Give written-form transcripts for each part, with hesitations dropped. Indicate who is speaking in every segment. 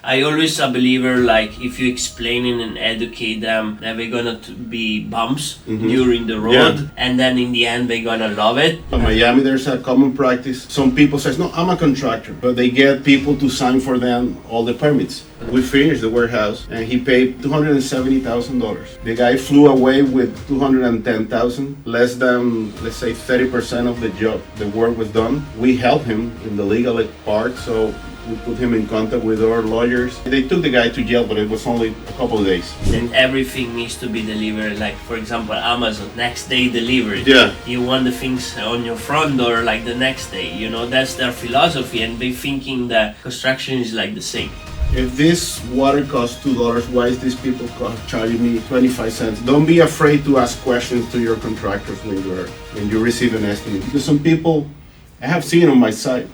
Speaker 1: I always a believer, like, if you explain it and educate them, that we're gonna be bumps during the road, and then in the end they're gonna love it.
Speaker 2: In Miami, there's a common practice. Some people says, no, I'm a contractor, but they get people to sign for them all the permits. We finished the warehouse, and he paid $270,000. The guy flew away with $210,000, less than, let's say, 30% of the job. The work was done. We helped him in the legal part, so we put him in contact with our lawyers. They took the guy to jail, but it was only a couple of days.
Speaker 1: And everything needs to be delivered, like, for example, Amazon, next day delivery.
Speaker 2: Yeah.
Speaker 1: You want the things on your front door like the next day, you know, that's their philosophy, and they thinking that construction is like the same.
Speaker 2: If this water costs $2, why is these people charging me 25 cents? Don't be afraid to ask questions to your contractors when you receive an estimate. Because some people, I have seen on my site.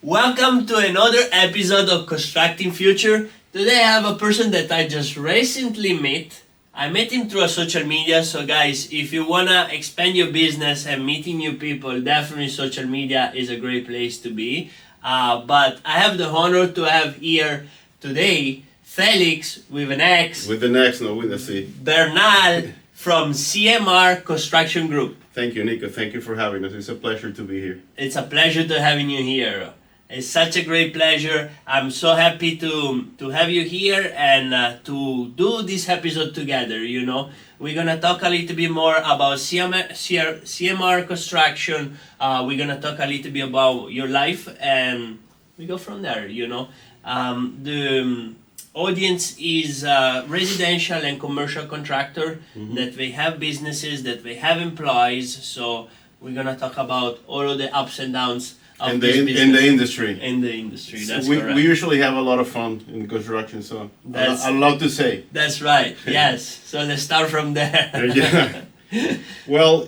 Speaker 1: Welcome to another episode of Constructing Future. Today I have a person that I just recently met. I met him through a social media, so guys, if you wanna expand your business and meeting new people, definitely social media is a great place to be. But I have the honor to have here today Felix with an X.
Speaker 2: With an X, no with a C.
Speaker 1: Bernal from CMR Construction Group.
Speaker 2: Thank you, Nico. Thank you for having us. It's a pleasure to be here.
Speaker 1: It's a pleasure to having you here. It's such a great pleasure. I'm so happy to have you here and to do this episode together, you know. We're going to talk a little bit more about CMR construction. We're going to talk a little bit about your life, and we go from there, you know. The audience is residential and commercial contractor, that they have businesses, that they have employees. So we're going to talk about all of the ups and downs
Speaker 2: in the industry.
Speaker 1: In the industry, that's
Speaker 2: we,
Speaker 1: correct.
Speaker 2: We usually have a lot of fun in construction, so I love to say.
Speaker 1: That's right, yes. So let's start from there.
Speaker 2: Yeah. Well,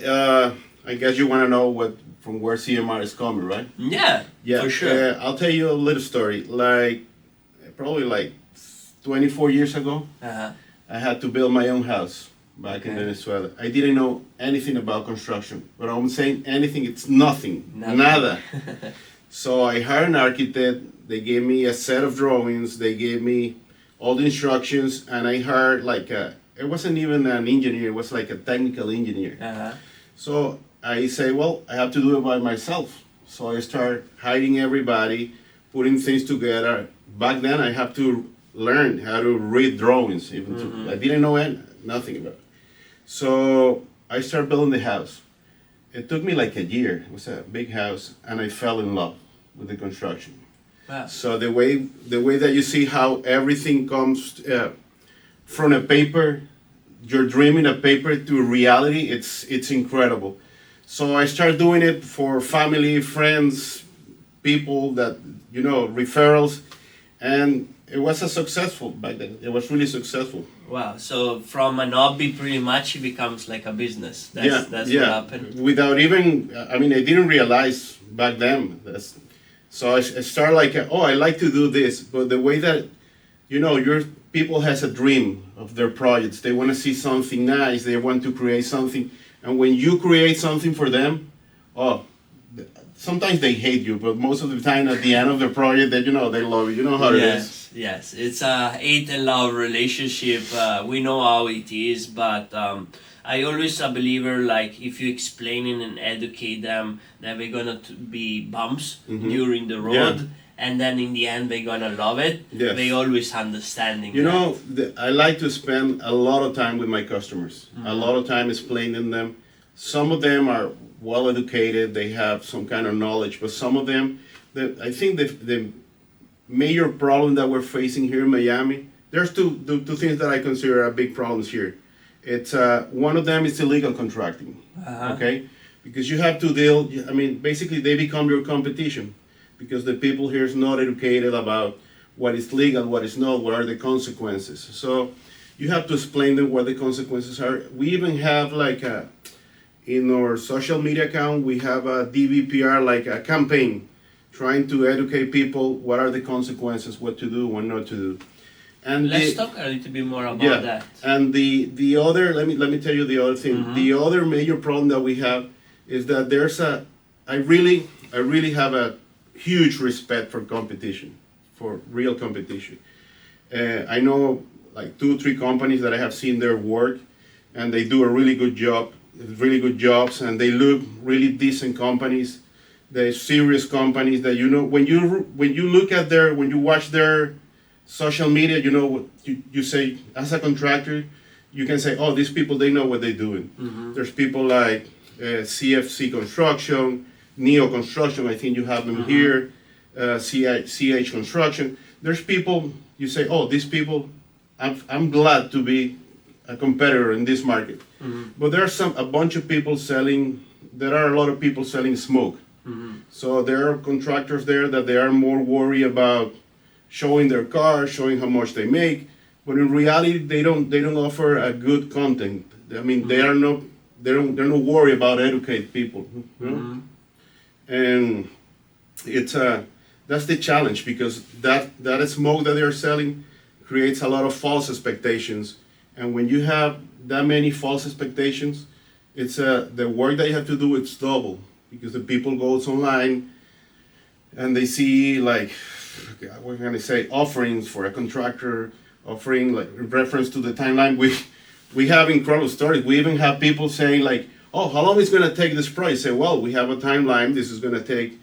Speaker 2: I guess you want to know from where CMR is coming, right?
Speaker 1: Yeah, for sure.
Speaker 2: I'll tell you a little story. Probably 24 years ago, I had to build my own house back in Venezuela. I didn't know anything about construction, but I'm saying anything, it's nothing. Nada. So I hired an architect. They gave me a set of drawings. They gave me all the instructions, and I hired it wasn't even an engineer, it was like a technical engineer. So I say, well, I have to do it by myself. So I start hiring everybody, putting things together. Back then I have to learn how to read drawings. I didn't know nothing about it. So I started building the house. It took me like a year. It was a big house, and I fell in love with the construction.
Speaker 1: Wow.
Speaker 2: So the way that you see how everything comes from a paper, you're dreaming a paper to reality, it's incredible. So I started doing it for family, friends, people that, referrals, and it was successful back then. It was really successful.
Speaker 1: Wow, so from an hobby pretty much it becomes like a business. That's what happened.
Speaker 2: Without even, I didn't realize back then. So I started I like to do this, but the way that, your people has a dream of their projects. They want to see something nice. They want to create something. And when you create something for them, sometimes they hate you, but most of the time at the end of the project, they love you. You know how it is.
Speaker 1: Yes, it's a hate and love relationship. We know how it is, but I always a believer, like, if you explain it and educate them, that we're gonna be bumps during the road, and then in the end they're gonna love it.
Speaker 2: Yes.
Speaker 1: They always understanding.
Speaker 2: I like to spend a lot of time with my customers. A lot of time explaining them. Some of them are well educated, they have some kind of knowledge, but some of them, I think the major problem that we're facing here in Miami, there's two things that I consider are big problems here. It's one of them is illegal contracting, okay? Because you have to deal, basically they become your competition, because the people here is not educated about what is legal, what is not, what are the consequences. So you have to explain them what the consequences are. We even have in our social media account, we have a DVPR, like a campaign, trying to educate people what are the consequences, what to do, what not to do. And
Speaker 1: let's talk a little bit more about that.
Speaker 2: And the other, let me tell you the other thing. The other major problem that we have is that I really have a huge respect for competition, for real competition. I know like 2 or 3 companies that I have seen their work, and they do a really good job, really good jobs, and they look really decent companies. They're serious companies that, you know, when you look at when you watch their social media, you know what you say as a contractor, you can say, oh, these people, they know what they're doing. Mm-hmm. There's people like CFC Construction, Neo Construction, I think you have them here, CH Construction. There's people, you say, oh, these people, I'm glad to be a competitor in this market. Mm-hmm. But there's a bunch of people there are a lot of people selling smoke. Mm-hmm. So there are contractors there that they are more worried about showing their cars, showing how much they make, but in reality they don't offer a good content. I mean, they're not worried about educate people, you know? And it's that's the challenge, because that smoke that they're selling creates a lot of false expectations, and when you have that many false expectations, it's the work that you have to do, it's double, because the people goes online and they see, like, what can I say, offerings for a contractor, offering like reference to the timeline. We have incredible stories. We even have people saying like, oh, how long is it going to take this price? Say, well, we have a timeline. This is going to take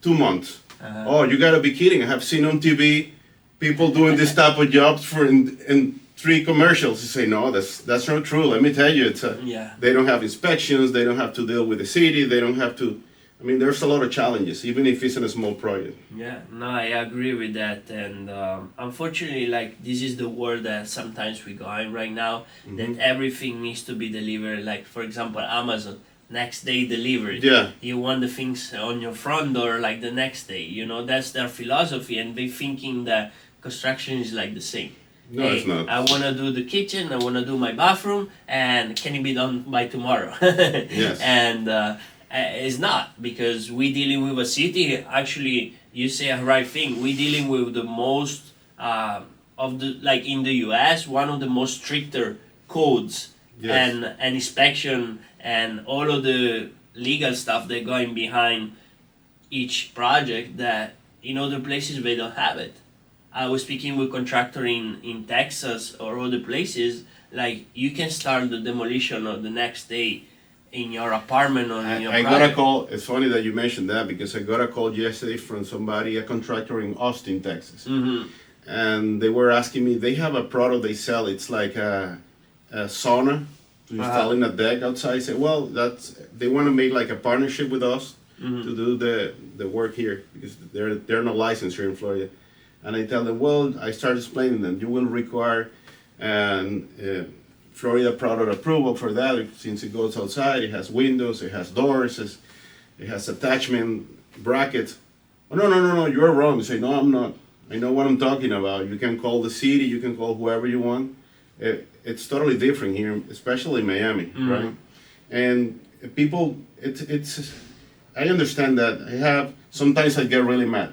Speaker 2: 2 months. Oh, you got to be kidding. I have seen on TV people doing this type of jobs for in 3 commercials. You say, no, that's not true. Let me tell you, they don't have inspections. They don't have to deal with the city. They don't have to. I mean, there's a lot of challenges, even if it's in a small project.
Speaker 1: Yeah, no, I agree with that. And unfortunately, like, this is the world that sometimes we go in right now, that everything needs to be delivered. Like, for example, Amazon, next day delivery.
Speaker 2: Yeah.
Speaker 1: You want the things on your front door like the next day. You know, that's their philosophy, and they thinking that construction is like the same.
Speaker 2: No, it's not.
Speaker 1: I want to do the kitchen, I want to do my bathroom, and can it be done by tomorrow?
Speaker 2: Yes.
Speaker 1: And it's not, because we dealing with a city. Actually, you say a right thing. We dealing with the most of the, like in the U.S., one of the most stricter codes. Yes. and inspection and all of the legal stuff that going behind each project, that in other places they don't have it. I was speaking with contractor in Texas or other places, like you can start the demolition of the next day in your apartment or in your project.
Speaker 2: I got a call. It's funny that you mentioned that, because I got a call yesterday from somebody, a contractor in Austin, Texas. Mm-hmm. And they were asking me, they have a product they sell. It's like a sauna to install in a deck outside. I said, well, they want to make like a partnership with us to do the work here, because they're not licensed here in Florida. And I tell them, well, I start explaining them, you will require Florida product approval for that, since it goes outside. It has windows, it has doors, it has attachment brackets. Oh, no, you're wrong. I say, no, I'm not. I know what I'm talking about. You can call the city, you can call whoever you want. It's totally different here, especially in Miami, right? And people, it's. I understand that. Sometimes I get really mad.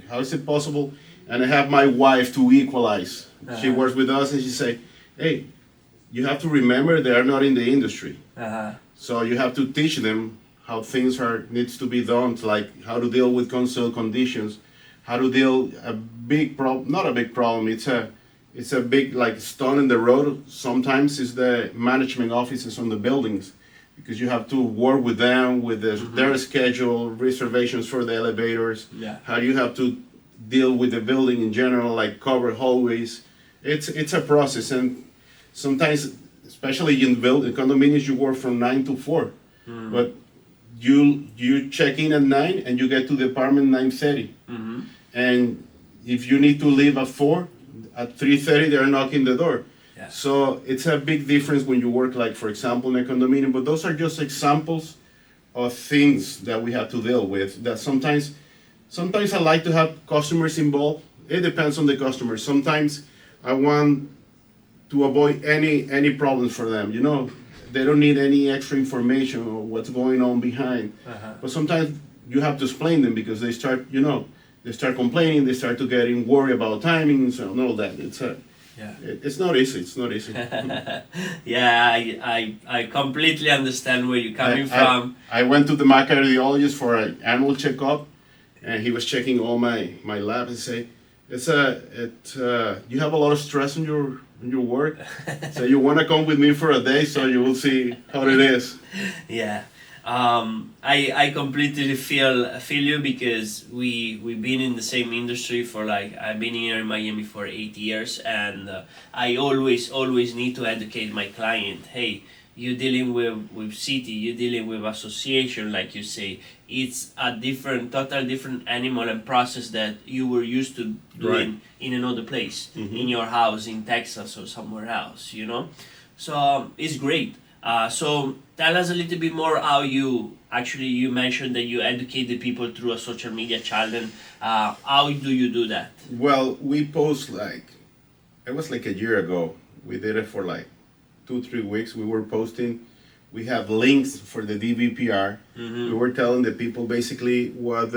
Speaker 2: How is it possible? And I have my wife to equalize. She works with us, and she say, hey, you have to remember they are not in the industry. So you have to teach them how things needs to be done, like how to deal with console conditions, how to deal a big problem, not a big problem, it's a big like stone in the road. Sometimes it's the management offices on the buildings, because you have to work with them, with their schedule, reservations for the elevators, how you have to deal with the building in general, like cover hallways. It's a process, and sometimes, especially in condominiums, you work from 9 to 4, but you check in at 9 and you get to the apartment 9:30, and if you need to leave at 4, at 3:30 they're knocking the door. Yeah. So it's a big difference when you work, like for example in a condominium. But those are just examples of things that we have to deal with. That sometimes I like to have customers involved. It depends on the customer. Sometimes I want to avoid any problems for them. You know, they don't need any extra information or what's going on behind. But sometimes you have to explain them, because they start complaining. They start to getting worried about timings and all that. It's not easy. It's not easy.
Speaker 1: Yeah, I completely understand where you're coming from.
Speaker 2: I went to the cardiologist for an annual checkup, and he was checking all my lab and say, you have a lot of stress on your work, so you want to come with me for a day so you will see how it is.
Speaker 1: Yeah. I completely feel you because we've been in the same industry for like I've been here in Miami for 8 years, and I always need to educate my client. Hey, you're dealing with city, you're dealing with association, like you say. It's a total different animal and process that you were used to doing in another place, in your house in Texas or somewhere else, you know. So it's great. So tell us a little bit more how you mentioned that you educate the people through a social media channel. How do you do that?
Speaker 2: Well, we post it was like a year ago. We did it for like 2-3 weeks. We were posting. We have links for the DVPR. We were telling the people basically what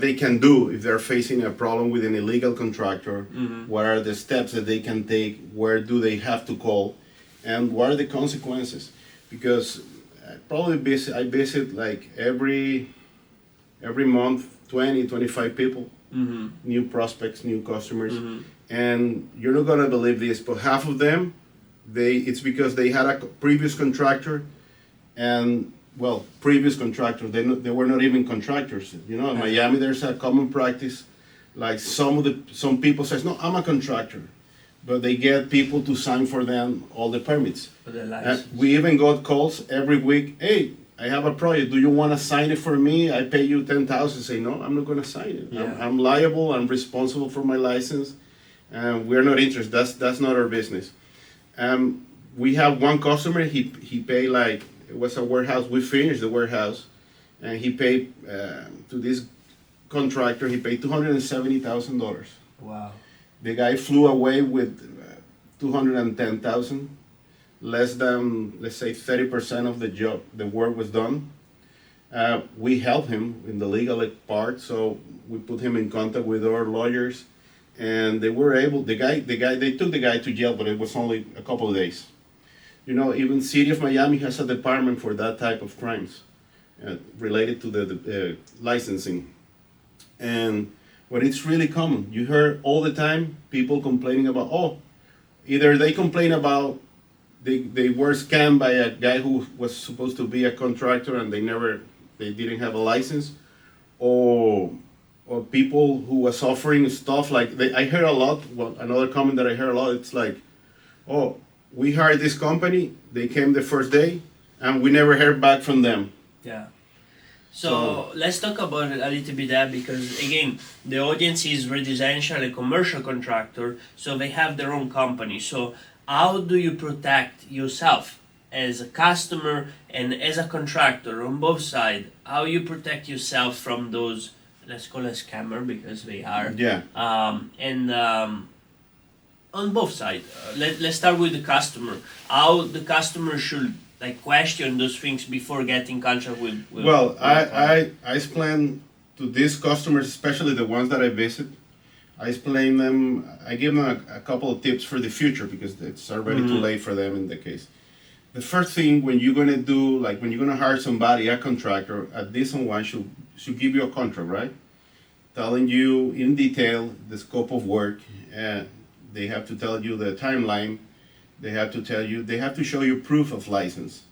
Speaker 2: they can do if they're facing a problem with an illegal contractor. What are the steps that they can take? Where do they have to call? And what are the consequences? Because I visit like every month 20-25 people, new prospects, new customers, and you're not gonna believe this, but half of them, it's because they had a previous contractor, and previous contractor, they were not even contractors. You know, in Miami there's a common practice, like some people says, no, I'm a contractor, but they get people to sign for them all the permits.
Speaker 1: For the license.
Speaker 2: We even got calls every week. Hey, I have a project. Do you want to sign it for me? I pay you $10,000. Say no, I'm not going to sign it.
Speaker 1: Yeah.
Speaker 2: I'm liable. I'm responsible for my license, and we're not interested. That's not our business. We have one customer. He paid like it was a warehouse. We finished the warehouse, and he paid to this contractor. He paid $270,000.
Speaker 1: Wow.
Speaker 2: The guy flew away with $210,000, less than, let's say, 30% of the job, the work was done. We helped him in the legal part, so we put him in contact with our lawyers, and they were able. They took the guy to jail, but it was only a couple of days. You know, even City of Miami has a department for that type of crimes related to the licensing, and. But it's really common. You hear all the time people complaining about, either they complain about they were scammed by a guy who was supposed to be a contractor and they didn't have a license, or people who was offering stuff like, I heard a lot, another comment that I heard a lot, it's like, we hired this company, they came the first day, and we never heard back from them.
Speaker 1: Yeah. So let's talk about it a little bit there, because again, the audience is residential and commercial contractor, so they have their own company. So how do you protect yourself as a customer and as a contractor on both sides? How you protect yourself from those, let's call it scammer, because they are.
Speaker 2: Yeah.
Speaker 1: On both sides, let's start with the customer. How the customer should question those things before getting contract with
Speaker 2: well, I explain to these customers, especially the ones that I visit, I explain them, I give them a couple of tips for the future, because it's already too late for them in the case. The first thing, when you're gonna do, when you're gonna hire somebody, a contractor, a decent one should give you a contract, right? Telling you in detail the scope of work, and they have to tell you the timeline. They have to show you proof of license,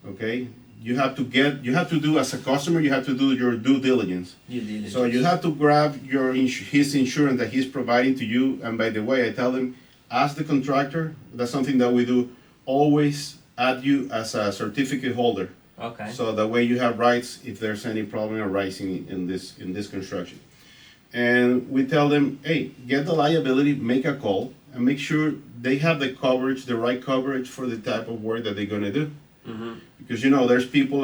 Speaker 2: okay? You have to do, as a customer, you have to do your due diligence. So you have to grab his insurance that he's providing to you. And by the way, I tell them, ask the contractor, that's something that we do, always add you as a certificate holder.
Speaker 1: Okay.
Speaker 2: So that way you have rights if there's any problem arising in this construction. And we tell them, hey, get the liability, make a call, and make sure they have the coverage, the right coverage for the type of work that they're gonna do. Mm-hmm. Because there's people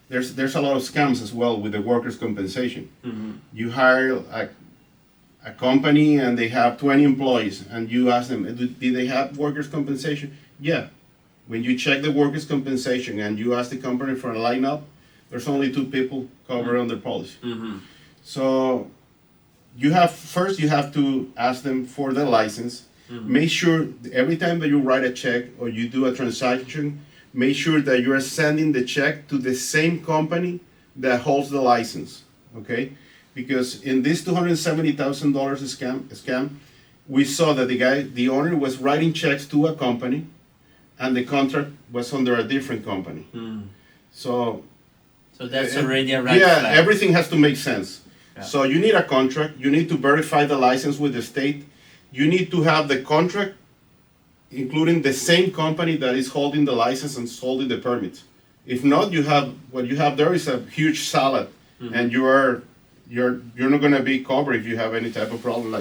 Speaker 2: there's a lot of scams as well with the workers' compensation. Mm-hmm. You hire a company and they have 20 employees, and you ask them, did they have workers' compensation? Yeah. When you check the workers' compensation and you ask the company for a lineup, there's only 2 people covered under policy. Mm-hmm. So you have to ask them for the license. Mm-hmm. Make sure every time that you write a check or you do a transaction, make sure that you are sending the check to the same company that holds the license, okay? Because in this $270,000 scam, we saw that the owner was writing checks to a company, and the contract was under a different company. So
Speaker 1: that's already a red
Speaker 2: yeah,
Speaker 1: flag.
Speaker 2: everything has to make sense.
Speaker 1: Yeah.
Speaker 2: So you need a contract, you need to verify the license with the state, you need to have the contract including the same company that is holding the license and holding the permit. If not, what you have there is a huge salad, and you're not gonna be covered if you have any type of problem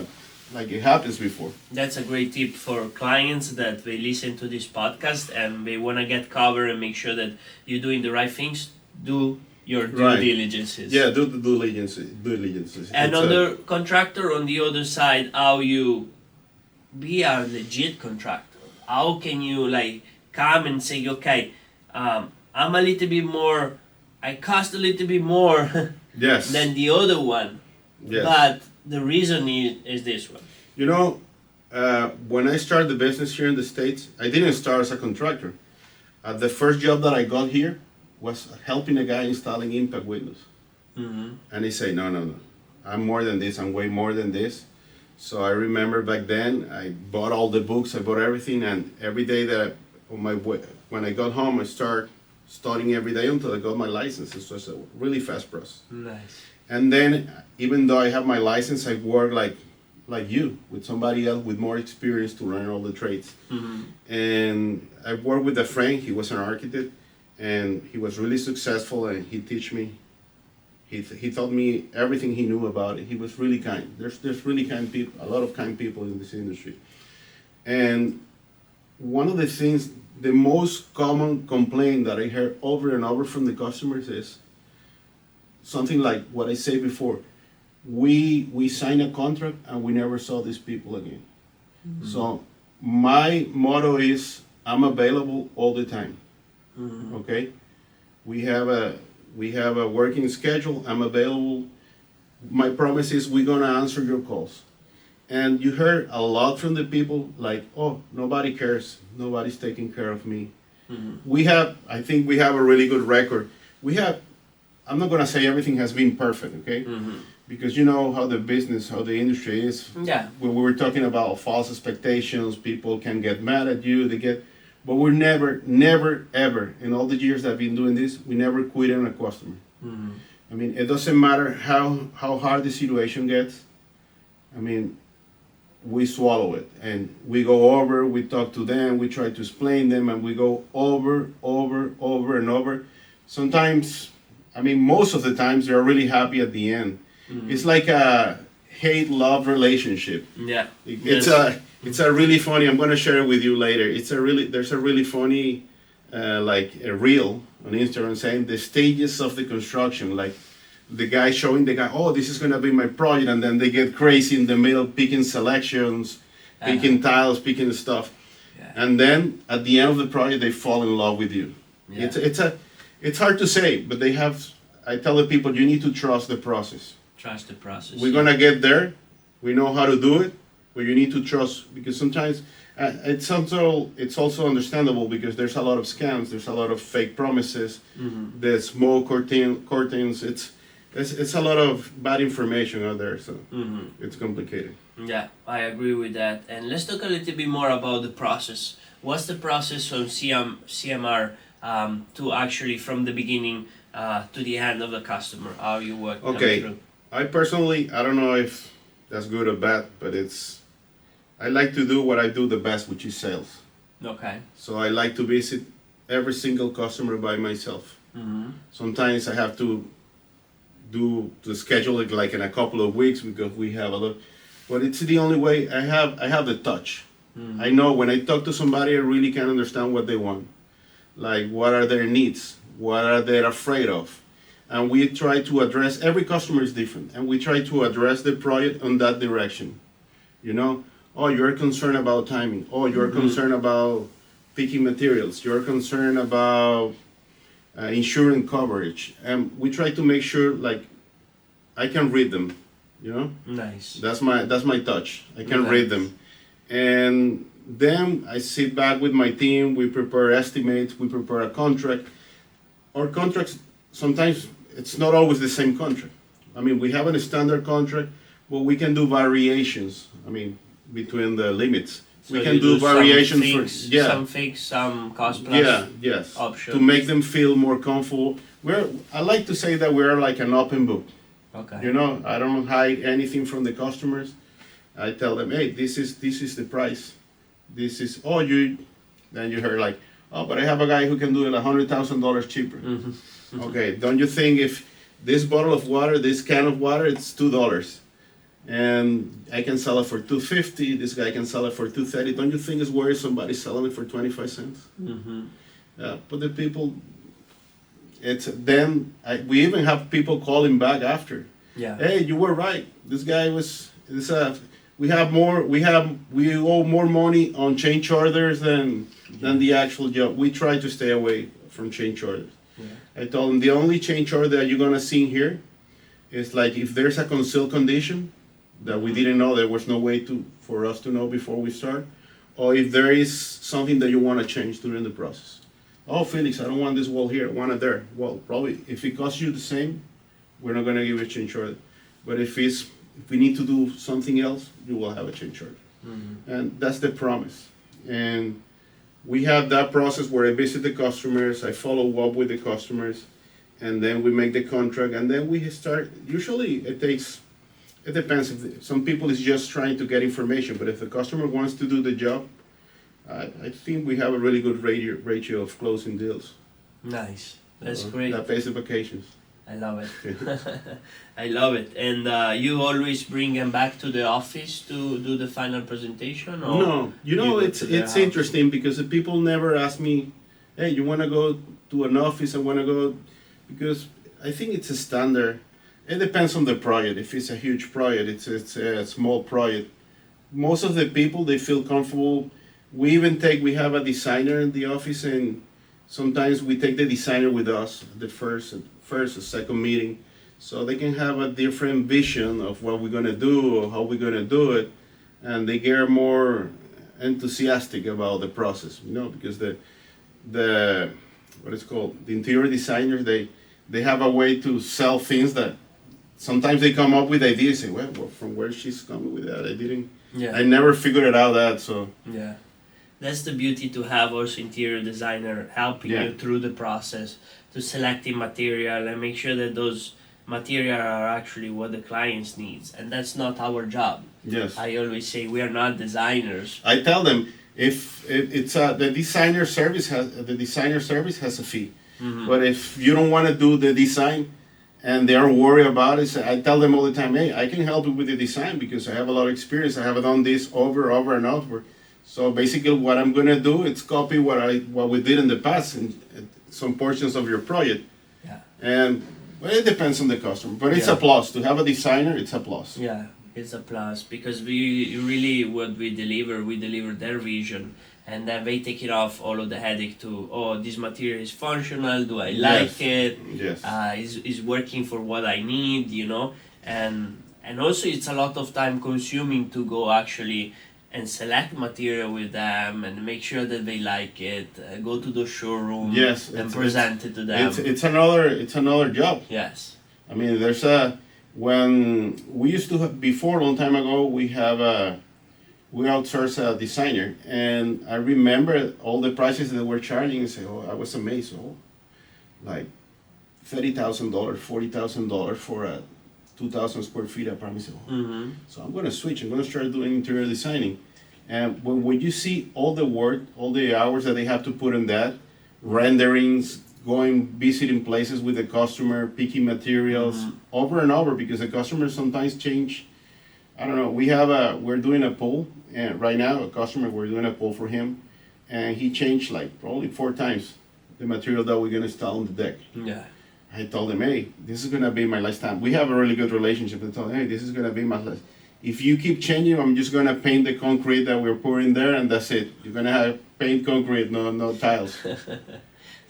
Speaker 2: like it happens before.
Speaker 1: That's a great tip for clients that they listen to this podcast and they want to get covered and make sure that you're doing the right things. Do your due
Speaker 2: Right.
Speaker 1: diligences.
Speaker 2: Yeah, do the due diligence.
Speaker 1: And
Speaker 2: It's
Speaker 1: on the contractor, on the other side, how you be a legit contractor? How can you like come and say, okay, I'm a little bit more, I cost a little bit more
Speaker 2: yes.
Speaker 1: than the other one,
Speaker 2: Yes.
Speaker 1: but the reason is this one.
Speaker 2: You know, when I started the business here in the States, I didn't start as a contractor. The first job that I got here was helping a guy installing impact windows. And he said, no, I'm more than this, I'm way more than this. So I remember back then, I bought all the books, I bought everything, and every day when I got home, I started studying every day until I got my license. It was a really fast process.
Speaker 1: Nice.
Speaker 2: And then, even though I have my license, I work like you, with somebody else with more experience to learn all the trades. And I worked with a friend, he was an architect, and he was really successful, and he taught me, he taught me everything he knew about it. He was really kind. There's really kind people, a lot of kind people in this industry. And one of the things, the most common complaint that I heard over and over from the customers is something like what I said before. We signed a contract and we never saw these people again. So my motto is I'm available all the time. Okay? We have a working schedule. I'm available. My promise is we're gonna answer your calls. And you heard a lot from the people like, oh, nobody cares. Nobody's taking care of me. I think we have a really good record. I'm not gonna say everything has been perfect, okay? Because you know how the industry is.
Speaker 1: Yeah.
Speaker 2: When we were talking about false expectations, people can get mad at you, but we're never, ever, in all the years that I've been doing this, we never quit on a customer. I mean, it doesn't matter how hard the situation gets. I mean, we swallow it and we go over, we talk to them, we try to explain them, and we go over and over. Sometimes, I mean, most of the times they're really happy at the end. It's like a hate-love relationship. Yeah. It's a really funny, I'm gonna share it with you later. There's a really funny, like a reel on Instagram saying the stages of the construction, like the guy showing the guy, oh, this is gonna be my project, and then they get crazy in the middle, picking selections, picking tiles, picking stuff. Yeah. And then at the end of the project, they fall in love with you. Yeah. It's hard to say, but I tell the people, you need to trust the process.
Speaker 1: Trust the process.
Speaker 2: We're gonna get there. We know how to do it, but you need to trust, because sometimes it's also understandable because there's a lot of scams, there's a lot of fake promises, there's smoke curtains. It's a lot of bad information out there, so it's complicated.
Speaker 1: Yeah, I agree with that. And let's talk a little bit more about the process. What's the process from CMR to actually from the beginning to the end of the customer? How you work through?
Speaker 2: I personally, I don't know if that's good or bad, but I like to do what I do the best, which is sales.
Speaker 1: Okay.
Speaker 2: So I like to visit every single customer by myself. Sometimes I have to schedule it like in a couple of weeks because we have a lot, but it's the only way. I have the touch. I know when I talk to somebody, I really can understand what they want, like what are their needs, what are they afraid of, and we try to address. Every customer is different, and we try to address the project on that direction. You know, oh, you're concerned about timing. Oh, you're concerned about picking materials. You're concerned about insurance coverage, and we try to make sure like I can read them. You know,
Speaker 1: nice.
Speaker 2: That's my touch. I can read them, and then I sit back with my team. We prepare estimates. We prepare a contract. Our contracts sometimes it's not always the same contract. I mean, we have a standard contract, but we can do variations. I mean, between the limits.
Speaker 1: So
Speaker 2: we can
Speaker 1: you
Speaker 2: do variations
Speaker 1: some fixed, some cost plus options.
Speaker 2: To make them feel more comfortable. I like to say that we're like an open book.
Speaker 1: Okay.
Speaker 2: You know, I don't hide anything from the customers. I tell them, hey, this is the price. This is then you heard like, oh, but I have a guy who can do it $100,000 cheaper.
Speaker 1: Mm-hmm.
Speaker 2: Okay, don't you think if this bottle of water, this can of water, it's $2, and I can sell it for $2.50. This guy can sell it for $2.30. Don't you think it's worth somebody selling it for 25 cents?
Speaker 1: Mm-hmm.
Speaker 2: But the people, we even have people calling back after.
Speaker 1: Yeah.
Speaker 2: Hey, you were right. This guy was. We owe more money on change orders than the actual job. We try to stay away from change orders. Yeah. I told him the only change order that you're gonna see here is like if there's a concealed condition that we didn't know, there was no way for us to know before we start, or if there is something that you want to change during the process. Oh, Felix, I don't want this wall here, I want it there. Well, probably if it costs you the same, we're not gonna give you a change order. But if we need to do something else, you will have a change order. Mm-hmm. And that's the promise. And we have that process where I visit the customers, I follow up with the customers, and then we make the contract, and then we start. Usually it depends. Some people is just trying to get information, but if the customer wants to do the job, I think we have a really good ratio of closing deals.
Speaker 1: Nice. That's great.
Speaker 2: That pays the vacations.
Speaker 1: I love it. I love it. And you always bring them back to the office to do the final presentation? Or
Speaker 2: no, it's interesting because the people never ask me, hey, you want to go to an office? I want to go, because I think it's a standard. It depends on the project. If it's a huge project, it's a small project. Most of the people, they feel comfortable. We have a designer in the office, and sometimes we take the designer with us the first or second meeting, so they can have a different vision of what we're gonna do or how we're gonna do it, and they get more enthusiastic about the process, because the what is called the interior designers, they have a way to sell things that sometimes they come up with ideas. Say, well, from where she's coming with that, I never figured it out that so.
Speaker 1: Yeah. That's the beauty to have also interior designer helping you through the process to selecting material and make sure that those material are actually what the clients needs, and that's not our job.
Speaker 2: Yes.
Speaker 1: I always say we are not designers.
Speaker 2: I tell them if it's the designer service has a fee, mm-hmm. But if you don't want to do the design and they are worried about it, I tell them all the time, hey, I can help you with the design because I have a lot of experience. I have done this over and over. So basically what I'm going to do is copy what we did in the past in some portions of your project. Yeah. And it depends on the customer, but it's a plus. To have a designer, it's a plus.
Speaker 1: Yeah, it's a plus because what we deliver their vision, and then they take it off all of the headache to, this material is functional, do I like it?
Speaker 2: Yes.
Speaker 1: Is working for what I need, and also it's a lot of time consuming to go actually and select material with them and make sure that they like it, go to the showroom and present it to them.
Speaker 2: It's another job.
Speaker 1: Yes.
Speaker 2: I mean, when we used to have, before, a long time ago, we outsourced a designer, and I remember all the prices that we're charging and say, I was amazed. Like $30,000, $40,000 for a 2,000 square feet apartment. Mm-hmm. So I'm going to switch. I'm going to start doing interior designing. And when you see all the work, all the hours that they have to put in that, renderings, visiting places with the customer, picking materials, mm-hmm. over and over, because the customers sometimes change. I don't know. We're doing a pool, and right now we're doing a pool for him, and he changed like probably 4 times the material that we're going to install on the deck.
Speaker 1: Yeah.
Speaker 2: I told him, hey, this is going to be my last time. We have a really good relationship. I told him, hey, this is going to be my last. If you keep changing, I'm just going to paint the concrete that we're pouring there, and that's it. You're going to have paint concrete, no tiles.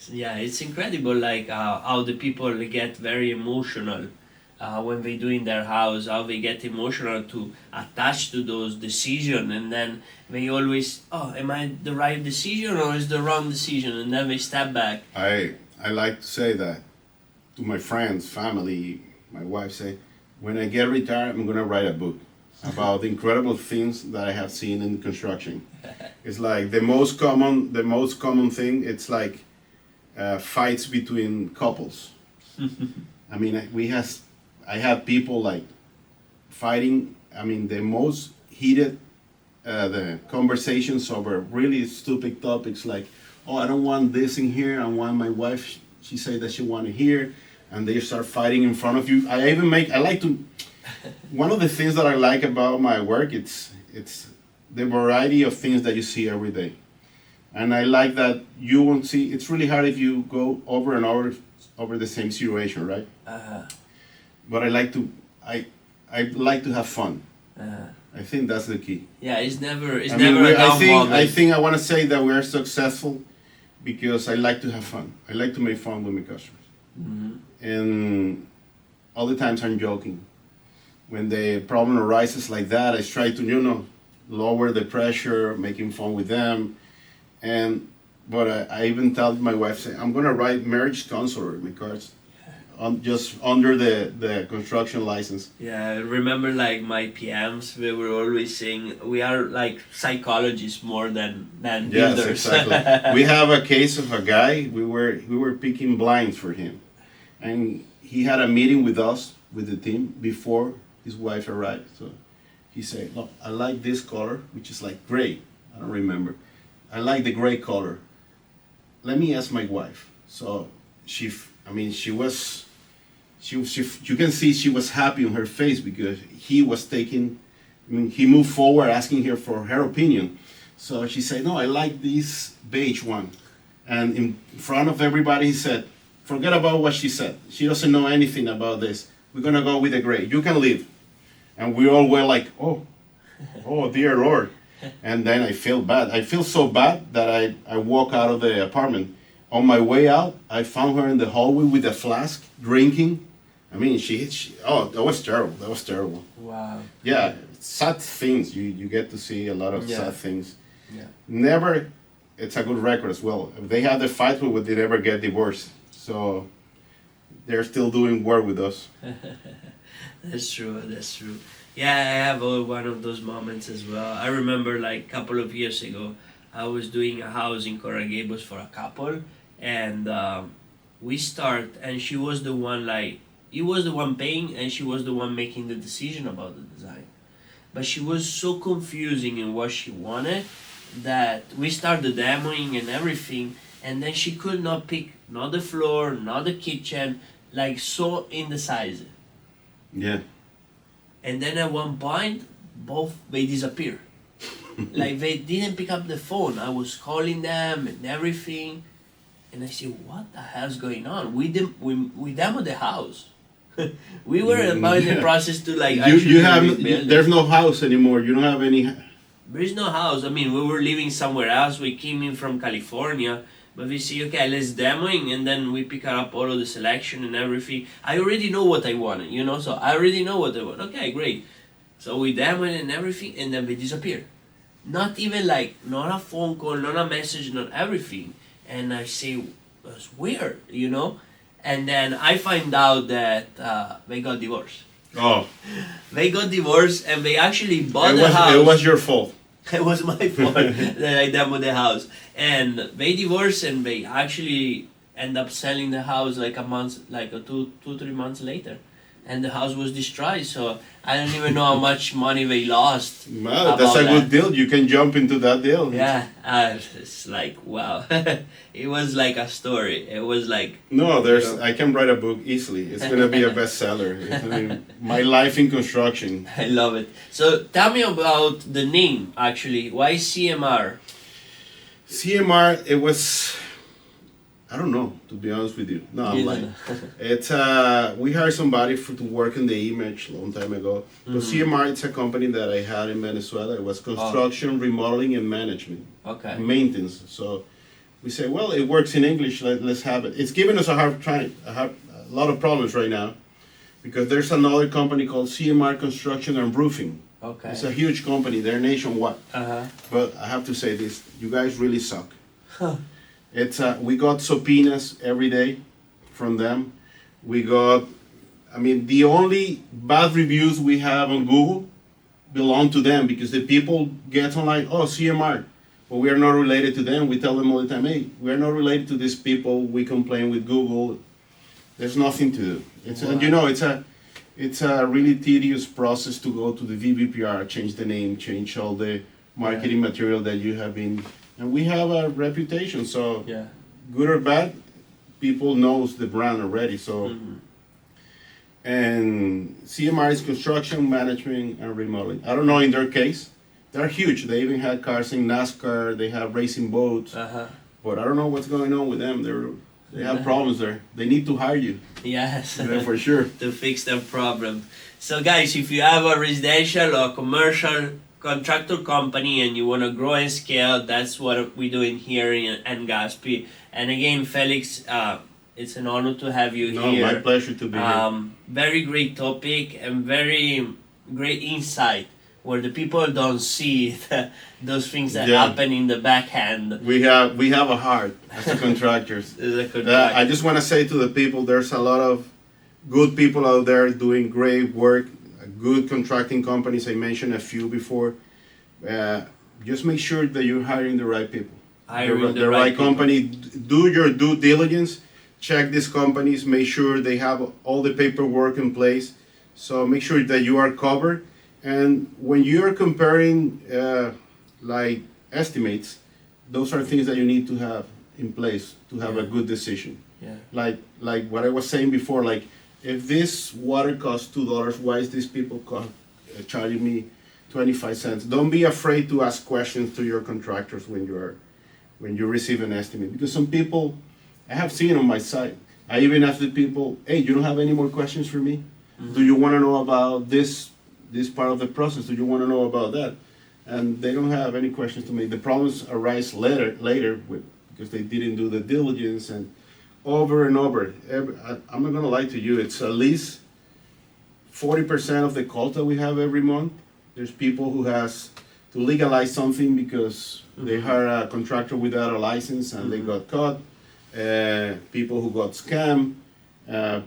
Speaker 1: Yeah, it's incredible like how the people get very emotional when they do in their house, how they get emotional to attach to those decisions, and then they always, am I the right decision or is the wrong decision? And then they step back.
Speaker 2: I like to say that to my friends, family, my wife say, when I get retired, I'm gonna write a book about the incredible things that I have seen in construction. It's like the most common thing. It's like fights between couples. I mean, I have people like fighting. I mean, the most heated the conversations over really stupid topics like, oh, I don't want this in here. I want my wife. She said that she want it here, and they start fighting in front of you. I like to. One of the things that I like about my work, it's the variety of things that you see every day, and I like that you won't see. It's really hard if you go over and over the same situation, right? But I like to have fun. I think that's the key.
Speaker 1: Yeah, it's never a down moment.
Speaker 2: I think I want to say that we are successful because I like to have fun. I like to make fun with my customers.
Speaker 1: Mm-hmm.
Speaker 2: And all the times I'm joking. When the problem arises like that, I try to, lower the pressure, making fun with them. But I even tell my wife, say, I'm going to write marriage counselor in my cards. Just under the construction license.
Speaker 1: Yeah, I remember like my PMs, we were always saying we are like psychologists more than builders.
Speaker 2: Yes, exactly. We have a case of a guy, we were picking blinds for him. And he had a meeting with us, with the team, before his wife arrived. So he said, look, I like this color, which is like gray. I don't remember. I like the gray color. Let me ask my wife. So you can see she was happy on her face because he moved forward asking her for her opinion. So she said, no, I like this beige one. And in front of everybody, he said, forget about what she said. She doesn't know anything about this. We're going to go with the gray. You can leave. And we all were like, oh dear Lord. And then I feel bad. I feel so bad that I walk out of the apartment. On my way out, I found her in the hallway with a flask, drinking. I mean, that was terrible. That was terrible.
Speaker 1: Wow.
Speaker 2: Yeah, sad things. You get to see a lot of sad things.
Speaker 1: Yeah.
Speaker 2: Never, it's a good record as well. If they had the fight, they never get divorced. So they're still doing work with us.
Speaker 1: That's true. Yeah, I have one of those moments as well. I remember like a couple of years ago, I was doing a house in Coral Gables for a couple, and we start, and she was the one he was the one paying, and she was the one making the decision about the design. But she was so confusing in what she wanted that we started demoing and everything, and then she could not pick not the floor, not the kitchen, like so indecisive.
Speaker 2: Yeah.
Speaker 1: And then at one point, they disappeared. Like they didn't pick up the phone. I was calling them and everything, and I said, "What the hell's going on?" We demoed the house. We were about in the process to like
Speaker 2: there's no house anymore. You don't have any.
Speaker 1: There is no house. I mean, we were living somewhere else. We came in from California, but we see, okay, let's demoing, and then we pick up all of the selection and everything. I already know what I wanted, so I already know what I want. Okay, great. So we demoed and everything, and then they disappear. Not even not a phone call, not a message, not everything. And I say, that's weird, And then I find out that they got divorced.
Speaker 2: Oh.
Speaker 1: They got divorced, and they actually bought the house.
Speaker 2: It was your fault.
Speaker 1: It was my fault that I demoed the house. And they divorced, and they actually end up selling the house like a month, like 2-3 months later. And the house was destroyed, so I don't even know how much money they lost.
Speaker 2: Well, that's a good deal. You can jump into that deal.
Speaker 1: Yeah, it's like, wow. It was like a story. It was like...
Speaker 2: No, I can write a book easily. It's going to be a bestseller. My life in construction.
Speaker 1: I love it. So tell me about the name, actually. Why CMR?
Speaker 2: CMR, it was... I don't know, to be honest with you. No, I'm lying. It's we hired somebody to work in the image a long time ago. So CMR, it's a company that I had in Venezuela. It was construction, remodeling, and management.
Speaker 1: Okay.
Speaker 2: Maintenance. So we say, well, it works in English. Let's have it. It's giving us a hard time, a lot of problems right now, because there's another company called CMR Construction and Roofing.
Speaker 1: Okay.
Speaker 2: It's a huge company. They're nationwide.
Speaker 1: Uh-huh.
Speaker 2: But I have to say this: you guys really suck. It's we got subpoenas every day from them. We got, I mean, the only bad reviews we have on Google belong to them because the people get online, oh, CMR, but we are not related to them. We tell them all the time, hey, we are not related to these people. We complain with Google. There's nothing to do. And you know, it's a really tedious process to go to the VBPR, change the name, change all the marketing material that you have been, and we have a reputation, so good or bad, people knows the brand already, so. And CMR is construction, management, and remodeling. I don't know in their case, they're huge. They even had cars in NASCAR, they have racing boats, but I don't know what's going on with them. They have problems there. They need to hire you.
Speaker 1: Yes.
Speaker 2: Yeah, for sure.
Speaker 1: To fix their problem. So guys, if you have a residential or commercial contractor company and you want to grow and scale, that's what we're doing here in Gaspi. And again, Felix, it's an honor to have you here.
Speaker 2: No, my pleasure to be here.
Speaker 1: Very great topic and very great insight where the people don't see those things that happen in the backhand.
Speaker 2: We have a heart as a contractors. I just want to say to the people, there's a lot of good people out there doing great work, good contracting companies. I mentioned a few before. Just make sure that you're hiring the right people.
Speaker 1: Hiring
Speaker 2: the right company. Do your due diligence. Check these companies. Make sure they have all the paperwork in place. So make sure that you are covered. And when you're comparing like estimates, those are things that you need to have in place to have a good decision. Like what I was saying before, like if this water costs $2, why is these people charging me 25 cents? Don't be afraid to ask questions to your contractors when you receive an estimate, because some people, I have seen on my site, I even ask the people, hey, you don't have any more questions for me? Do you want to know about this part of the process? Do you want to know about that? And they don't have any questions to me. The problems arise later because they didn't do the diligence, and over and over. I'm not gonna lie to you, it's at least 40% of the calls that we have every month. There's people who has to legalize something because they hired a contractor without a license and they got caught. People who got scammed.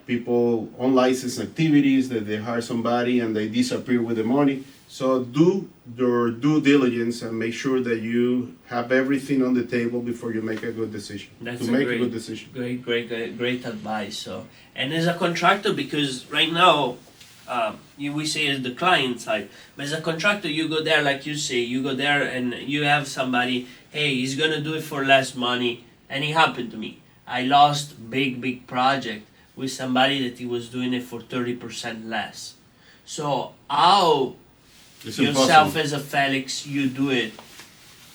Speaker 2: People on licensed activities that they hire somebody and they disappear with the money. So do your due diligence and make sure that you have everything on the table before you make a good decision.
Speaker 1: That's
Speaker 2: a good decision.
Speaker 1: Great advice. So, and as a contractor, because right now, we say as the client side, but as a contractor, you go there, like you say, you go there and you have somebody, hey, he's gonna do it for less money, and it happened to me. I lost big project with somebody that he was doing it for 30% less. So how yourself as a Felix, you do it,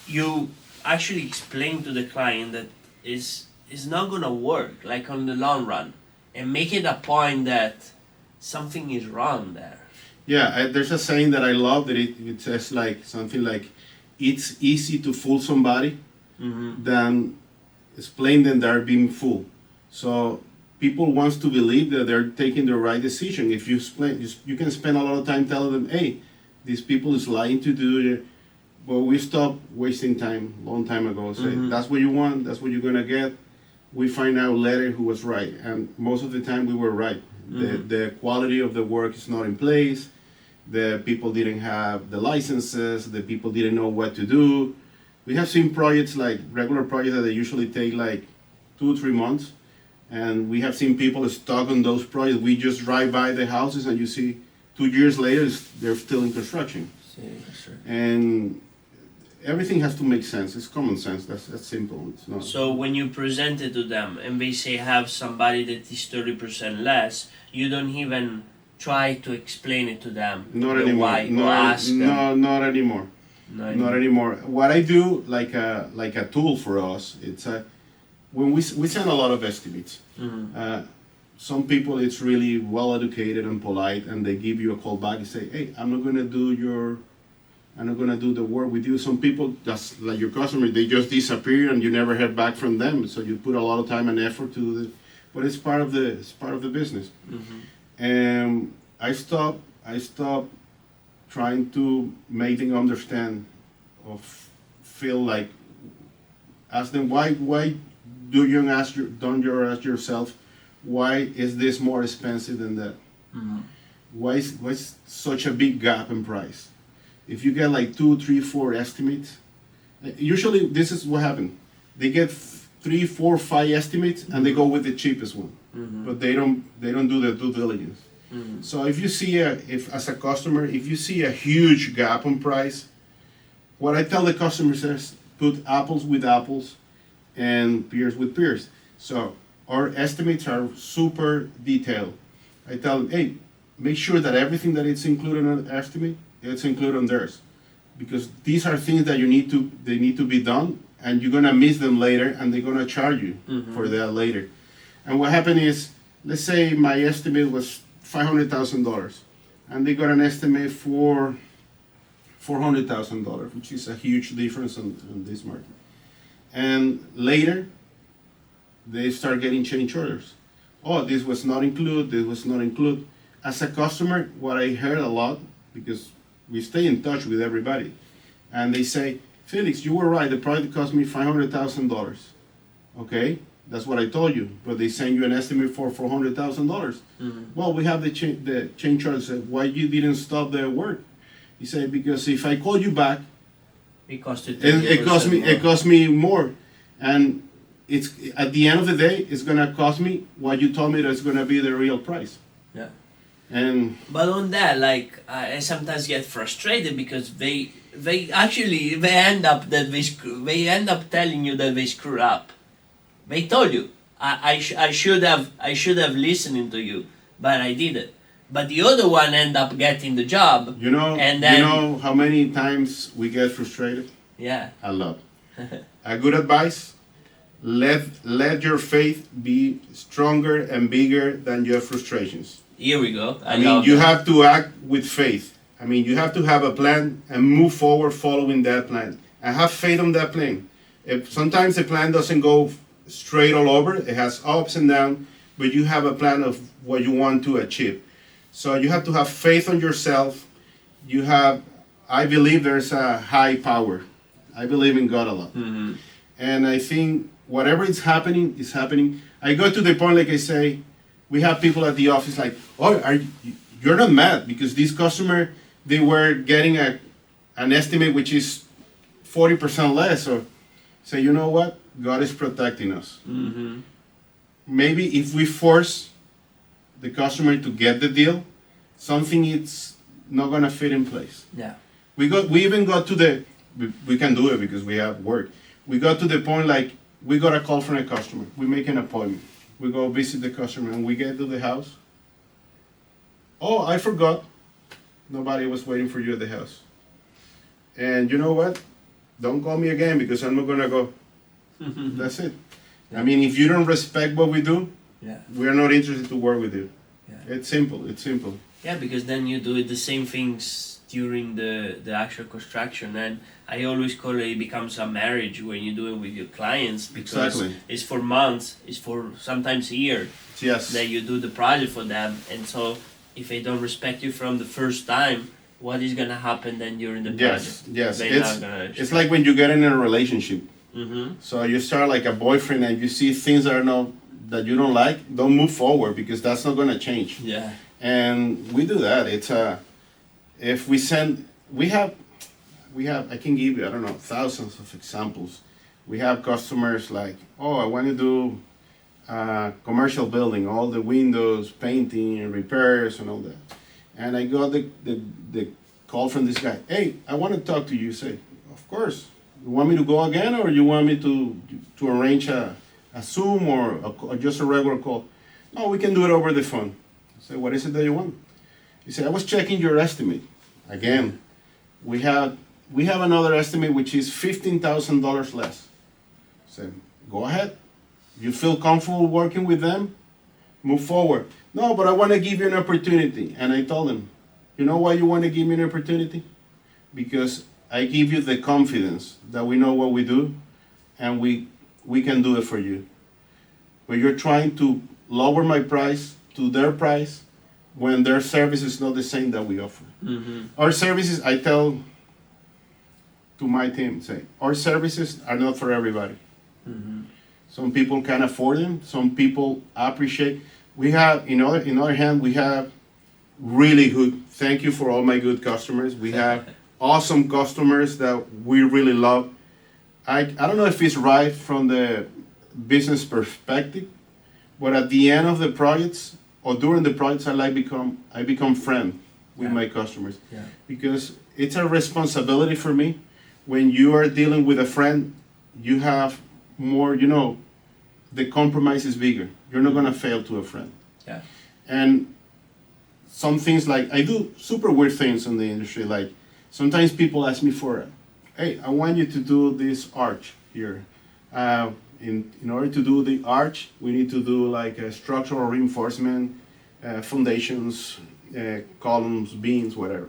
Speaker 1: you actually explain to the client that it's not gonna work, like on the long run, and make it a point that something is wrong there.
Speaker 2: Yeah, there's a saying that I love that it says like something like, it's easy to fool somebody than explain them they're being fooled. So people wants to believe that they're taking the right decision. If you explain, you can spend a lot of time telling them, hey, these people is lying to do it. But we stopped wasting time long time ago. Say, that's what you want, that's what you're gonna get. We find out later who was right, and most of the time we were right. The quality of the work is not in place. The people didn't have the licenses. The people didn't know what to do. We have seen projects like regular projects that they usually take like 2 or 3 months. And we have seen people stuck on those projects. We just drive by the houses and you see 2 years later, they're still in construction. And everything has to make sense. It's common sense. That's simple. It's not.
Speaker 1: So when you present it to them and they say have somebody that is 30% less, you don't even try to explain it to them.
Speaker 2: Not anymore.
Speaker 1: Why, or ask them.
Speaker 2: No, not anymore. Not anymore. What I do, like a tool for us, it's when we send a lot of estimates. Some people, it's really well educated and polite, and they give you a call back and say, hey, I'm not gonna do the work with you. Some people, just like your customer, they just disappear and you never hear back from them. So you put a lot of time and effort to it, but it's part of the business. And I stopped trying to make them understand or feel like, ask them, why don't you ask yourself, why is this more expensive than that?
Speaker 1: Mm-hmm.
Speaker 2: Why's such a big gap in price? If you get like 2, 3, 4 estimates, usually this is what happened. They get 3, 4, 5 estimates and they go with the cheapest one, but they don't do the due diligence. So if you see if as a customer, if you see a huge gap in price, what I tell the customers is put apples with apples and pears with pears. So our estimates are super detailed. I tell them, hey, make sure that everything that it's included in an estimate, it's included on theirs. Because these are things that they need to be done, and you're gonna miss them later, and they're gonna charge you for that later. And what happened is, let's say my estimate was $500,000, and they got an estimate for $400,000, which is a huge difference on this market. And later, they start getting change orders. Oh, this was not included, this was not included. As a customer, what I heard a lot, because we stay in touch with everybody, and they say, Felix, you were right, the project cost me $500,000. Okay, that's what I told you, but they send you an estimate for $400,000. Well, we have the change charge. Why you didn't stop the work? He said, because if I call you back,
Speaker 1: it cost you
Speaker 2: it cost me more, and it's at the end of the day, it's gonna cost me what you told me that's gonna be the real price.
Speaker 1: Yeah.
Speaker 2: But
Speaker 1: on that, like I sometimes get frustrated because they end up telling you that they screw up. They told you I should have listened to you, but I didn't. But the other one end up getting the job.
Speaker 2: You know how many times we get frustrated?
Speaker 1: Yeah.
Speaker 2: A lot. A good advice: let your faith be stronger and bigger than your frustrations.
Speaker 1: Here we go.
Speaker 2: I mean, you have to act with faith. I mean, you have to have a plan and move forward following that plan. And have faith on that plan. If sometimes the plan doesn't go straight all over, it has ups and downs, but you have a plan of what you want to achieve. So you have to have faith on yourself. I believe there's a high power. I believe in God a lot. And I think whatever is happening is happening. I go to the point, like I say, we have people at the office like, oh, you're not mad because this customer, they were getting an estimate which is 40% less. Or say, you know what? God is protecting us. Maybe if we force the customer to get the deal, something it's not gonna fit in place.
Speaker 1: Yeah.
Speaker 2: We even got to we can do it because we have work. We got to the point like we got a call from a customer. We make an appointment. We go visit the customer and we get to the house. Oh, I forgot. Nobody was waiting for you at the house. And you know what? Don't call me again because I'm not gonna go. That's it. Yeah. I mean, if you don't respect what we do, we're not interested to work with you. Yeah. It's simple.
Speaker 1: Yeah, because then you do the same things during the actual construction, and I always call it becomes a marriage when you do it with your clients because it's for months, it's for sometimes a year.
Speaker 2: Yes.
Speaker 1: That you do the project for them, and so if they don't respect you from the first time, what is gonna happen then during the project?
Speaker 2: Yes. It's like when you get in a relationship. So you start like a boyfriend and you see things that you don't like, don't move forward because that's not gonna change.
Speaker 1: Yeah.
Speaker 2: And we do that. It's if we have I can give you, I don't know, thousands of examples. We have customers like, oh, I want to do commercial building, all the windows, painting and repairs and all that. And I got the call from this guy. Hey, I want to talk to you. Say, of course. You want me to go again, or you want me to arrange a Zoom or just a regular call? No, we can do it over the phone. I say, what is it that you want? He said, I was checking your estimate. Again, we have another estimate which is $15,000 less. I said, go ahead. You feel comfortable working with them? Move forward. No, but I want to give you an opportunity. And I told him, you know why you want to give me an opportunity? Because I give you the confidence that we know what we do and we can do it for you. But you're trying to lower my price to their price when their service is not the same that we offer. Our services, I tell to my team, say, our services are not for everybody. Some people can afford them. Some people appreciate. We have, in other hand, we have really good. Thank you for all my good customers. We have awesome customers that we really love. I don't know if it's right from the business perspective, but at the end of the projects or during the projects, I become friend with my customers, because it's a responsibility for me. When you are dealing with a friend, you have more. The compromise is bigger. You're not gonna fail to a friend.
Speaker 1: Yeah.
Speaker 2: And some things, like I do super weird things in the industry. Like sometimes people ask me for, hey, I want you to do this arch here. In order to do the arch, we need to do like a structural reinforcement, foundations, columns, beams, whatever.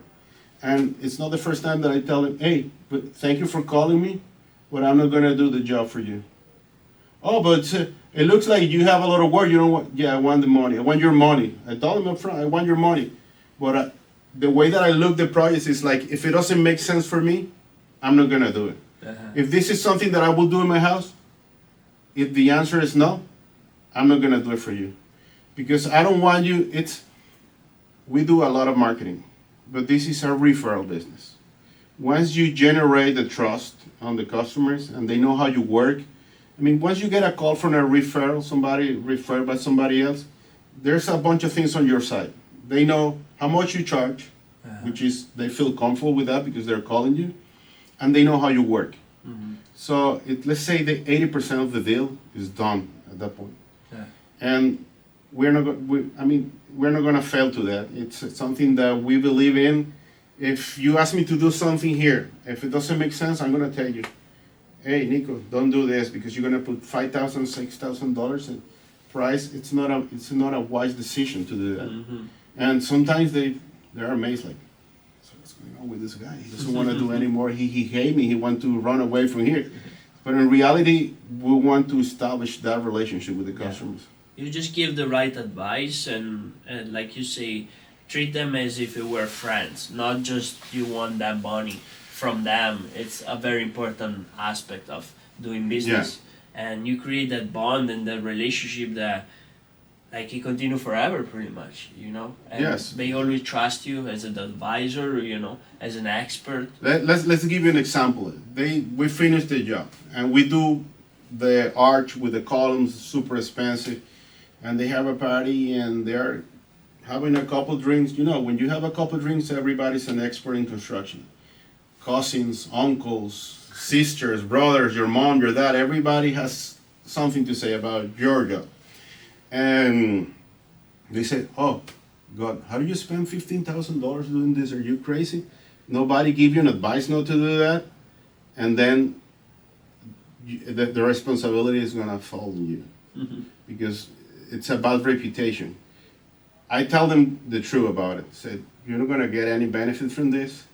Speaker 2: And it's not the first time that I tell them, hey, but thank you for calling me, but I'm not gonna do the job for you. Oh, but it looks like you have a lot of work. You don't want? Yeah, I want the money. I want your money. I told him up front, I want your money. But the way that I look the project is like, if it doesn't make sense for me, I'm not gonna do it. If this is something that I will do in my house, if the answer is no, I'm not gonna do it for you, because I don't want you. We do a lot of marketing, but this is a referral business. Once you generate the trust on the customers and they know how you work. I mean, once you get a call from a referral, somebody referred by somebody else, there's a bunch of things on your side. They know how much you charge, which is, they feel comfortable with that because they're calling you, and they know how you work. So let's say the 80% of the deal is done at that point. And we're not gonna fail to that. It's something that we believe in. If you ask me to do something here, if it doesn't make sense, I'm gonna tell you, hey, Nico, don't do this, because you're gonna put $5,000, $6,000 in price. It's not a wise decision to do that. And sometimes they're amazed, like, so what's going on with this guy? He doesn't want to do anymore. He hate me. He want to run away from here. But in reality, we want to establish that relationship with the customers.
Speaker 1: You just give the right advice, and like you say, treat them as if it were friends, not just you want that money from them. It's a very important aspect of doing business, and you create that bond and that relationship that, like, it continue forever, pretty much. And they always trust you as an advisor, as an expert.
Speaker 2: Let's give you an example. We finished the job, and we do the arch with the columns, super expensive, and they have a party, and they're having a couple drinks. When you have a couple drinks, everybody's an expert in construction. Cousins, uncles, sisters, brothers, your mom, your dad, everybody has something to say about your job. And they said, oh, God, how do you spend $15,000 doing this? Are you crazy? Nobody give you an advice not to do that. And then the responsibility is going to fall on you, because it's about reputation. I tell them the truth about it. Said, you're not going to get any benefit from this.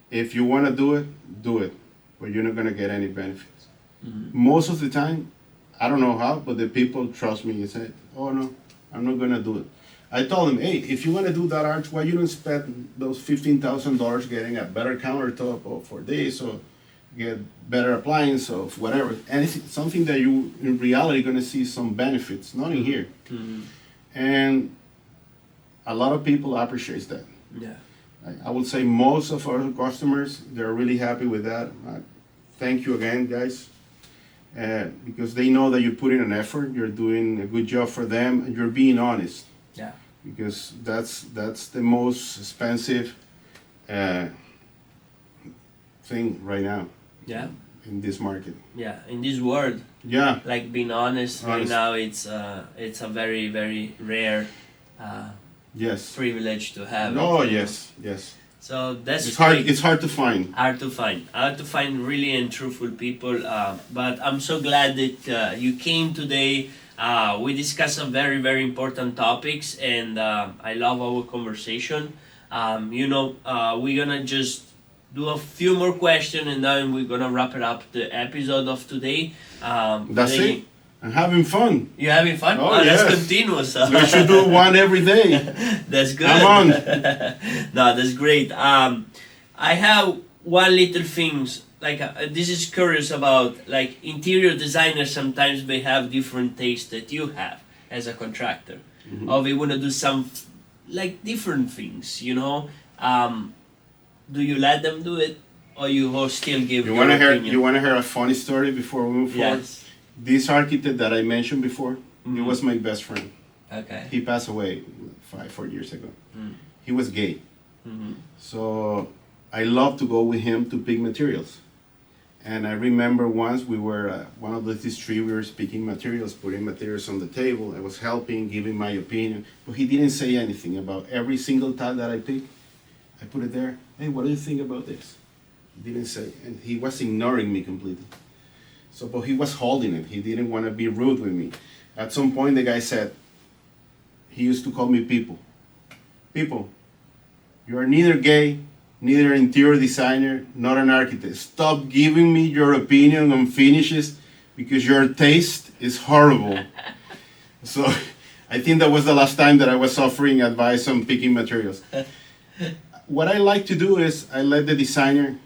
Speaker 2: If you want to do it, but you're not going to get any benefits. Most of the time, I don't know how, but the people trust me and say, oh no, I'm not going to do it. I told them, hey, if you want to do that arch, why you don't spend those $15,000 getting a better countertop or for this, or get better appliance or whatever. Anything, something that you in reality going to see some benefits, not in here. And a lot of people appreciate that. I would say most of our customers, they're really happy with that. Thank you again, guys, because they know that you're putting an effort, you're doing a good job for them, and you're being honest. Because that's the most expensive thing right now. In this market.
Speaker 1: In this world. Like, being honest. Right now, it's a very, very rare privilege to have.
Speaker 2: Oh, yes.
Speaker 1: So that's
Speaker 2: it's hard. It's hard to find.
Speaker 1: Hard to find really and truthful people. But I'm so glad that you came today. We discussed some very, very important topics, and I love our conversation. We're gonna just do a few more questions, and then we're gonna wrap it up the episode of today.
Speaker 2: That's it. I'm having fun.
Speaker 1: You having fun?
Speaker 2: Oh, yes.
Speaker 1: That's continuous.
Speaker 2: We should do one every day.
Speaker 1: That's good.
Speaker 2: Come on.
Speaker 1: No, that's great. I have one little things like this is curious about like interior designers. Sometimes they have different tastes that you have as a contractor, or they want to do some like different things. Do you let them do it, or you will still give
Speaker 2: You
Speaker 1: your
Speaker 2: want to hear?
Speaker 1: opinion?
Speaker 2: You want to hear a funny story before we move forward?
Speaker 1: Yes.
Speaker 2: This architect that I mentioned before, he was my best friend.
Speaker 1: Okay.
Speaker 2: He passed away 4 years ago.
Speaker 1: Mm.
Speaker 2: He was gay,
Speaker 1: Mm-hmm.
Speaker 2: so I loved to go with him to pick materials. And I remember once we were one of these three, we were picking materials, putting materials on the table. I was helping, giving my opinion, but he didn't say anything about every single tile that I picked. I put it there. Hey, what do you think about this? He didn't say, and he was ignoring me completely. So, but he was holding it. He didn't want to be rude with me. At some point, the guy said, he used to call me people. People, you are neither gay, neither an interior designer, not an architect. Stop giving me your opinion on finishes because your taste is horrible. So I think that was the last time that I was offering advice on picking materials. What I like to do is I let the designer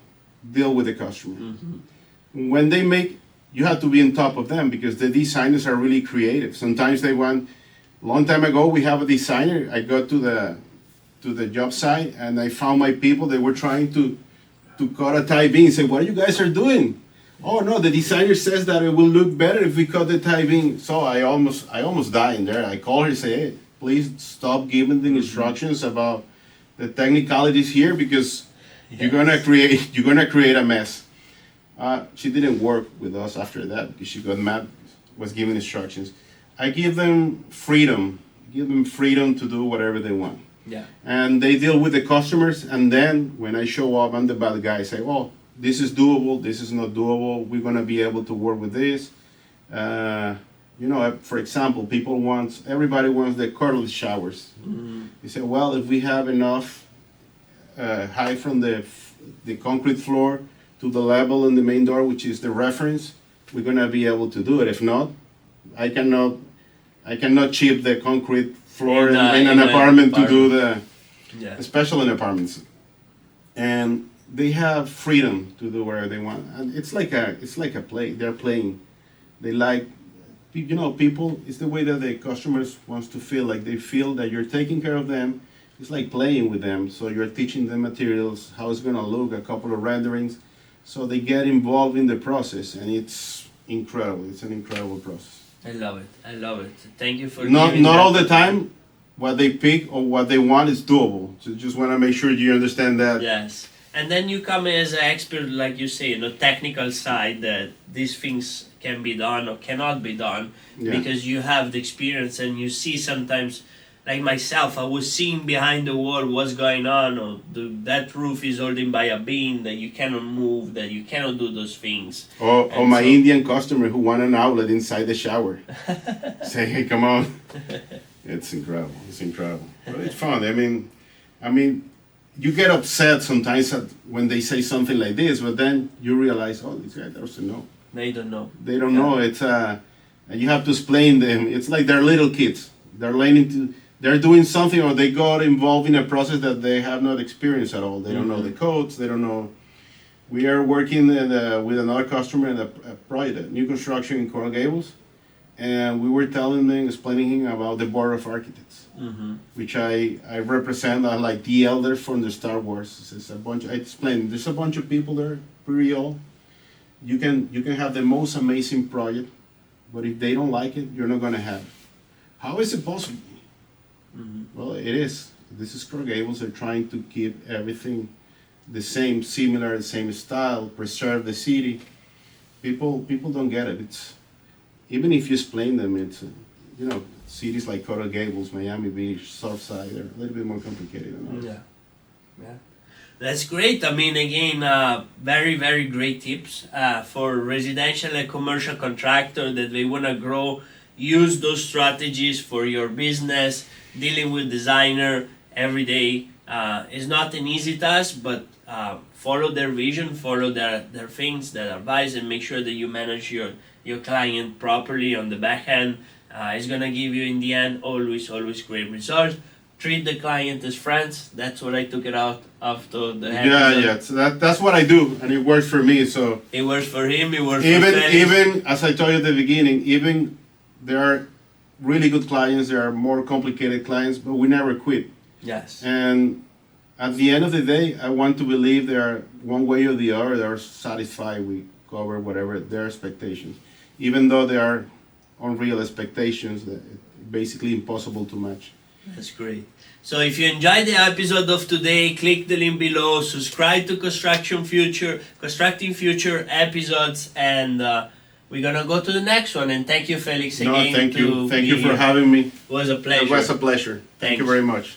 Speaker 2: deal with the customer. Mm-hmm. When they make, you have to be on top of them because the designers are really creative. Sometimes they want, long time ago we have a designer, I got to the job site and I found my people, they were trying to cut a tie beam. Say, what you guys are doing? Oh no, the designer says that it will look better if we cut the tie beam. So I almost died in there. I called her and say, hey, please stop giving the instructions about the technicalities here because you're gonna create a mess. She didn't work with us after that because she got mad, was giving instructions. I give them freedom to do whatever they want.
Speaker 1: Yeah.
Speaker 2: And they deal with the customers, and then when I show up, I'm the bad guy. I say, "Oh, this is doable. This is not doable. We're gonna be able to work with this." For example, everybody wants the cordless showers. Mm-hmm. You say, "Well, if we have enough height from the concrete floor to the level in the main door, which is the reference, we're gonna be able to do it. If not, I cannot chip the concrete floor in an apartment to do especially in apartments." And they have freedom to do whatever they want. And it's like a play. They're playing. They like, people. It's the way that the customers wants to feel. Like they feel that you're taking care of them. It's like playing with them. So you're teaching them materials, how it's gonna look, a couple of renderings. So they get involved in the process, and it's incredible. It's an incredible process.
Speaker 1: I love it. Thank you for
Speaker 2: not all the time what they pick or what they want is doable. So just want to make sure you understand that.
Speaker 1: Yes. And then you come as an expert, like you say, technical side that these things can be done or cannot be done because you have the experience and you see sometimes, like myself, I was seeing behind the wall what's going on, or that roof is holding by a beam that you cannot move, that you cannot do those things.
Speaker 2: Or my Indian customer who want an outlet inside the shower. Say, hey, come on. It's incredible. But it's fun. I mean, you get upset sometimes when they say something like this, but then you realize, oh, this guy doesn't know.
Speaker 1: They don't know.
Speaker 2: They don't know. It's you have to explain them. It's like they're little kids. They're doing something, or they got involved in a process that they have not experienced at all. They don't know the codes. They don't know. We are working with another customer in a project, a new construction in Coral Gables, and we were explaining him about the Board of Architects, which I represent like the elders from the Star Wars. It's a bunch. I explained there's a bunch of people there, pretty old. You can have the most amazing project, but if they don't like it, you're not gonna have it. How is it possible? Well, it is. This is Coral Gables. They're trying to keep everything the same, similar, the same style, preserve the city. People don't get it. It's even if you explain them, it's cities like Coral Gables, Miami Beach, Surfside, they're a little bit more complicated than ours.
Speaker 1: Yeah. That's great. I mean, again, very, very great tips for residential and commercial contractor that they want to grow. Use those strategies for your business. Dealing with designer every day is not an easy task, but follow their vision, follow their things, their advice, and make sure that you manage your client properly on the back end. It's gonna give you in the end always great results. treat the client as friends. That's what I took it out of the
Speaker 2: Yeah,
Speaker 1: episode.
Speaker 2: yeah. So that's what I do, and it works for me. So
Speaker 1: It works for him. It works for
Speaker 2: even
Speaker 1: Felix.
Speaker 2: even as I told you at the beginning, even there are really good clients, there are more complicated clients, but we never quit.
Speaker 1: Yes.
Speaker 2: And at the end of the day, I want to believe they are one way or the other. They are satisfied. We cover whatever their expectations, even though they are unreal expectations that basically impossible to match.
Speaker 1: That's great. So if you enjoyed the episode of today, click the link below, subscribe to Constructing Future episodes, and we're gonna go to the next one. And thank you, Felix, again.
Speaker 2: No, thank you for having me.
Speaker 1: It was a pleasure.
Speaker 2: It was a pleasure. Thank you very much.